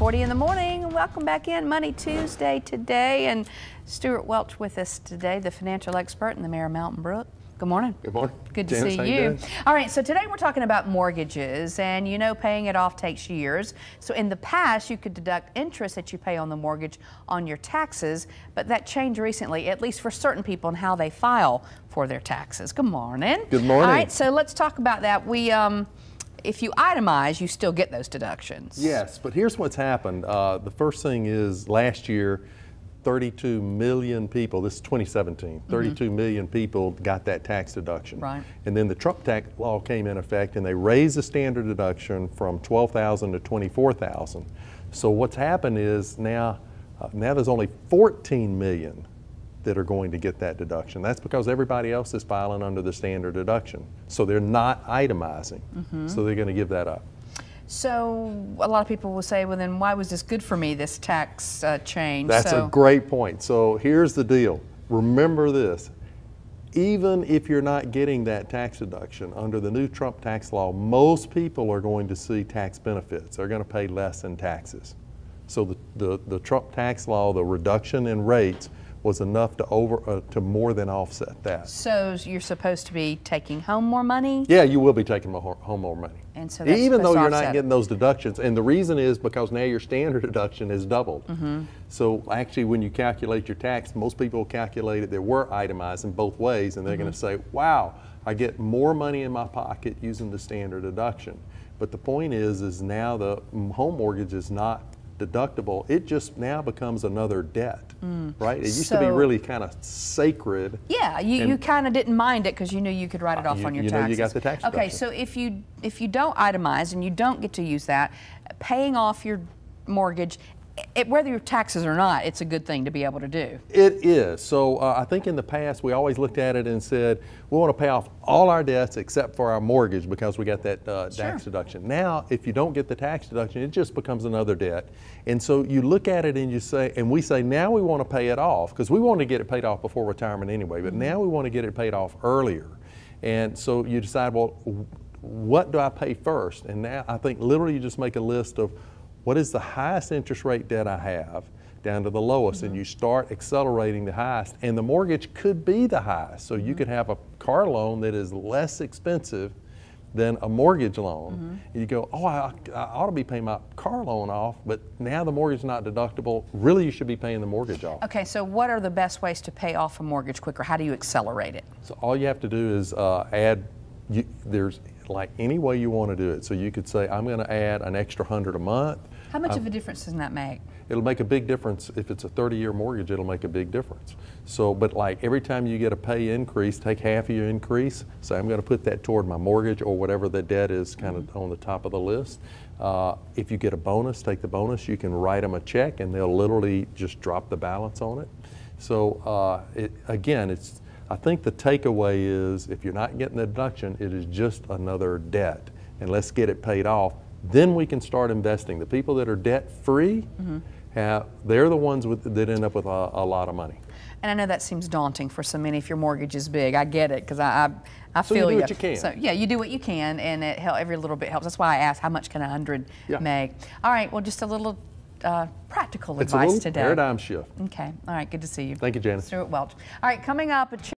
8:40 in the morning. Welcome back in. Money Tuesday today, and Stewart Welch with us today, the financial expert and the mayor of Mountain Brook. Good morning. Good morning. Good to Janice, see how you. doing? All right, so today we're talking about mortgages, and you know paying it off takes years. So in the past, you could deduct interest that you pay on the mortgage on your taxes, but that changed recently, at least for certain people, and how they file for their taxes. Good morning. Good morning. All right, so let's talk about that. If you itemize, you still get those deductions. Yes, but here's what's happened. The first thing is last year, 32 million people, this is 2017, 32 million people got that tax deduction. Right. And then the Trump tax law came in effect and they raised the standard deduction from $12,000 to $24,000. So what's happened is now there's only 14 million that are going to get that deduction. That's because everybody else is filing under the standard deduction. So they're not itemizing. So they're going to give that up. So a lot of people will say, well, then why was this good for me, this tax change? That's a great point. So here's the deal. Remember this. Even if you're not getting that tax deduction under the new Trump tax law, most people are going to see tax benefits. They're going to pay less in taxes. So the Trump tax law, the reduction in rates, was enough to more than offset that. So you're supposed to be taking home more money? Yeah, you will be taking home more money. And so that's even though you're not offset getting those deductions, and the reason is because now your standard deduction is doubled. So actually when you calculate your tax, most people calculate it, they were itemizing both ways, and they're going to say, wow, I get more money in my pocket using the standard deduction. But the point is now the home mortgage is not deductible. It just now becomes another debt, right? It used to be really kind of sacred. Yeah, you kind of didn't mind it because you knew you could write it off on your taxes. You know you got the tax deduction. Okay, so if you don't itemize and you don't get to use that, paying off your mortgage, whether your taxes or not, it's a good thing to be able to do. It is. So I think in the past we always looked at it and said we want to pay off all our debts except for our mortgage because we got that tax deduction. Now if you don't get the tax deduction, it just becomes another debt. And so you look at it and you say, and we say now we want to pay it off because we want to get it paid off before retirement anyway, but now we want to get it paid off earlier. And so you decide, well, what do I pay first? And now I think literally you just make a list of what is the highest interest rate debt I have down to the lowest, and you start accelerating the highest, and the mortgage could be the highest. So you could have a car loan that is less expensive than a mortgage loan. And you go, oh, I ought to be paying my car loan off, but now the mortgage is not deductible. Really, you should be paying the mortgage off. Okay, so what are the best ways to pay off a mortgage quicker? How do you accelerate it? So all you have to do is there's like any way you want to do it. So you could say, I'm going to add an extra $100 a month. How much of a difference does that make? It'll make a big difference. If it's a 30-year mortgage, it'll make a big difference. So, but like every time you get a pay increase, take half of your increase, say I'm going to put that toward my mortgage or whatever the debt is kind of on the top of the list. If you get a bonus, take the bonus. You can write them a check and they'll literally just drop the balance on it. So again, I think the takeaway is if you're not getting the deduction, it is just another debt. And let's get it paid off. Then we can start investing. The people that are debt-free, they're the ones that end up with a lot of money. And I know that seems daunting for so many if your mortgage is big. I get it because I feel you. So you do what you can. So yeah, you do what you can, and every little bit helps. That's why I asked how much can 100 make. All right, well, just a little practical advice today. It's a little paradigm shift. Okay, all right, good to see you. Thank you, Janice. Stewart Welch. All right, coming up.